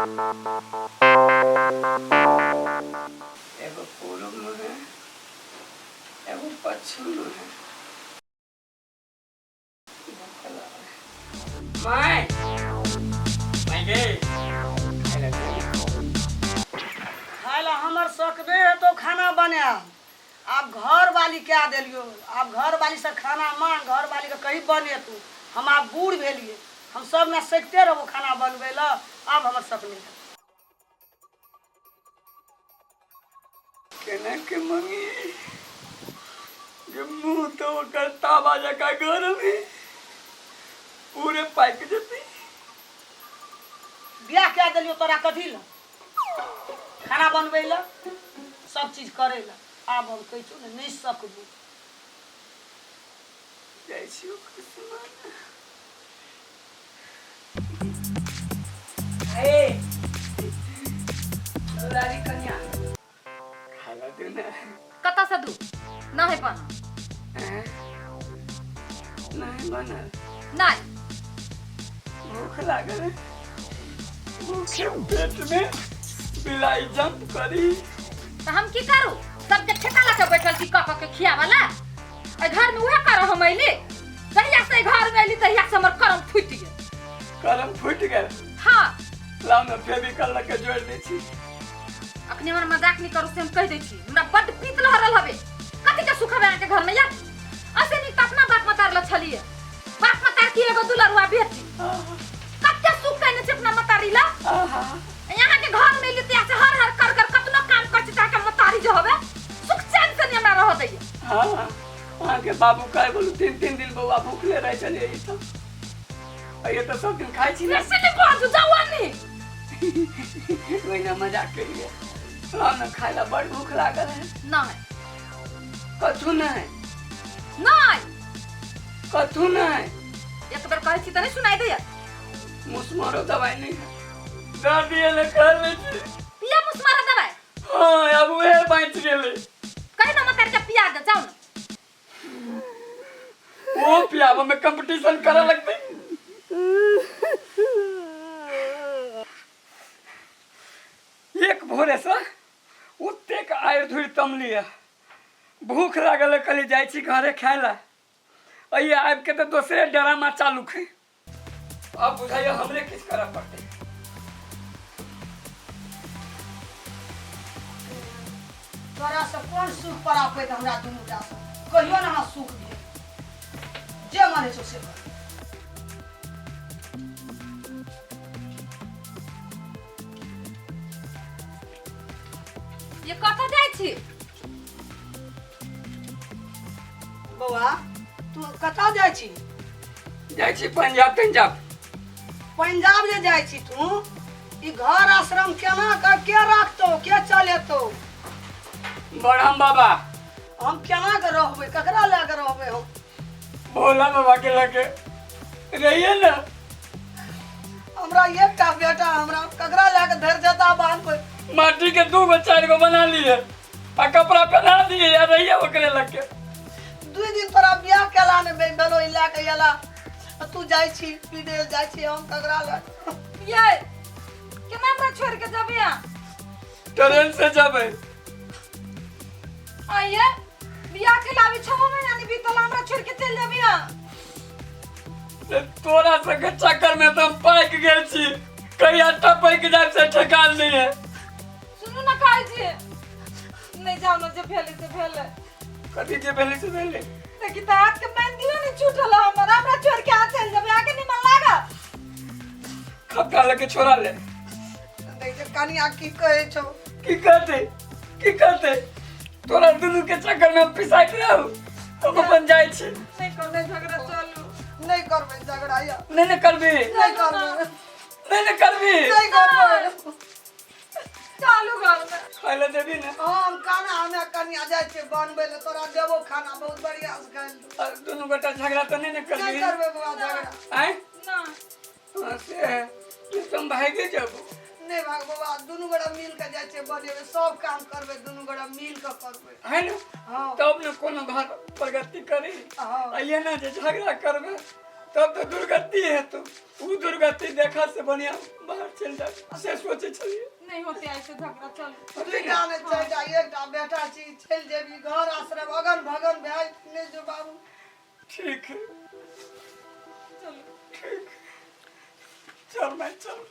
एगो पूरब में है, एगो पश्चिम में है। माय गे खाला हमर सकबे है तो खाना बना। आप घर वाली क्या दिलियो, आप घर वाली से खाना मांग, घर वाली के कहीं बने तू। हम आप बूढ़ भेलिए, हम सब में सीखते रहो खाना बनवे ला। अब हमर सकने केना के मम्मी जब मुंह तो करता बाजा का घर में पूरे पाइक जती ब्याह क्या दिलियो तोरा कथी ला, खाना बनवे ला, सब चीज करे ला। अब हम कह छो नहीं सकबू। जैसियो कुसुमान ए लारी कन्या खाला देना कता से दू ना है बना नहीं बना। नहीं भूख लागल है, भूख पेट में बिलाई जंप करी। तो हम की करू, सब के ठेका ला के बैठल छी कक के खिया वाला। ए घर में उहे कर हम आइली, जहिया से घर में आइली तहिया से हमर करम फुट गेल। करम फुट गए। हां लाओ ना फेविकल लगे जोड़ दे छी। अखनी हमर मजाक नहीं करू से हम कह दे छी, हमरा बड पीत लहरल हवे। कथि के सुख हवे के घर में या असे नहीं त अपना बाप मतार ल छलिए। बाप मतार की एगो दुलरुआ बेटी कत्ते सुख कहने से अपना मतारी ला। यहाँ के घर में लेते ऐसे हर हर कर कर कतना काम करछि ताके मतारी जो हवे सुख चैन से नहीं हमरा रह दैए। हां वहां के बाबू काय बोलू 3 दिन बउआ भूखले रह चले ई तो ये तो सब दिन खाई छी ना। ऐसे नहीं बाजू जवानी वही ना मजाक करिए। लाओ ना खाइला बड़ भूख लागल है। नहीं कथु नहीं नहीं कथु नहीं एक बार कहै छी त नहीं सुनाई दैए। मुस्मारो दवाई नहीं है दादी ले खा ले छी। पिया मुस्मारा दवाई हां अब वे बांच गेले। कहीं ना मतार के पिया दे जाओ ना। वो पियावा में कंपटीशन करे लगते। एक भोरे से उतेक आयर धुर तमलिया भूख लागल कली जाई छी घरे खाइला। अइए आब के तो दूसरे ड्रामा चालू है। अब बुझाइए हमरे किस करे पड़ते। तोरा से कौन सुख पड़ा पे हमरा दुनू टा से कहियो ना हम सुख दे जे माने छो से कर। ये कत जाय छी बौआ तू कता जाय छी? जाई छी पंजाब। पंजाब जे जाय छी तू ई घर आश्रम केना कर के रखतो के चलेतो? बड़हम बाबा हम केना के रहबे, ककरा ले के रहबे? हम भोला बाबा के लगे रहिए ना। हमरा एकटा बेटा, हमरा ककरा ले के धर जता बांधबे? माटी के 2 गो 4 गो बना लिए आ कपड़ा पहना दिए या रहिए ओकरे लगे। 2 दिन तोरा बियाह केला ने बेलो इला के यला तू जाय छी विदेश जाय छी, हम ककरा ले? ये केना हमरा छोड़ के जाबे या? ट्रेन से जाबे। आइए बियाह के लावी 6 महीना नहीं बीतल हमरा छोड़ के चल जाबे या। तोरा संग चक्कर में तो पाइक गेल छी, कहीं आटा पाइक जाए से ठेकान नहीं है। सुनु ना काई जी नहीं जाओ ना, जे भेले से भेले। कथी जे भेले से भेले देखि त हाथ के मेहंदियो नहीं छूटल हमरा, हमरा छोड़ के आ चल जाबे आके नहीं मन लागा। खपटा लेके छोड़ा ले। देख जे कनिया की कहे छौ? की करते तोरा दुनू के चक्कर में पिसाइत रहू। हम अपन जाय छी। नहीं करबे झगड़ा चलू। नहीं करबे झगड़ा या नहीं करबी। नहीं करबे नहीं करबी। नहीं करबे चालू घर में खाइले देबी ना। हम खाना हमें कनिया जाय छे बनबे ले, तोरा देबो खाना बहुत बढ़िया से खाइ। और दोनों गोटा झगड़ा तो नहीं करबी। नहीं करबे बुआ झगड़ा। आय ना से तुम भागे जाबो। नहीं भाग बाबा, दुनू गोड़ा मिल के जाय छे बनेबे, सब काम करबे दुनू गोड़ा मिल के करबे। है ना? हां तब न कोनो घर प्रगति करी। हां आइए ना जे झगड़ा करबे तब तो दुर्गति है। तो वो दुर्गति देखा से बढ़िया बाहर चल जाए से सोचे चलिए। नहीं होते ऐसे झगड़ा। चल दुइटा में चल जाइए, एकटा बेटा छी चल जेबी घर आश्रम अगन भगन भाई ने जो बाबू। ठीक है, चलो। ठीक, चल मैं चल।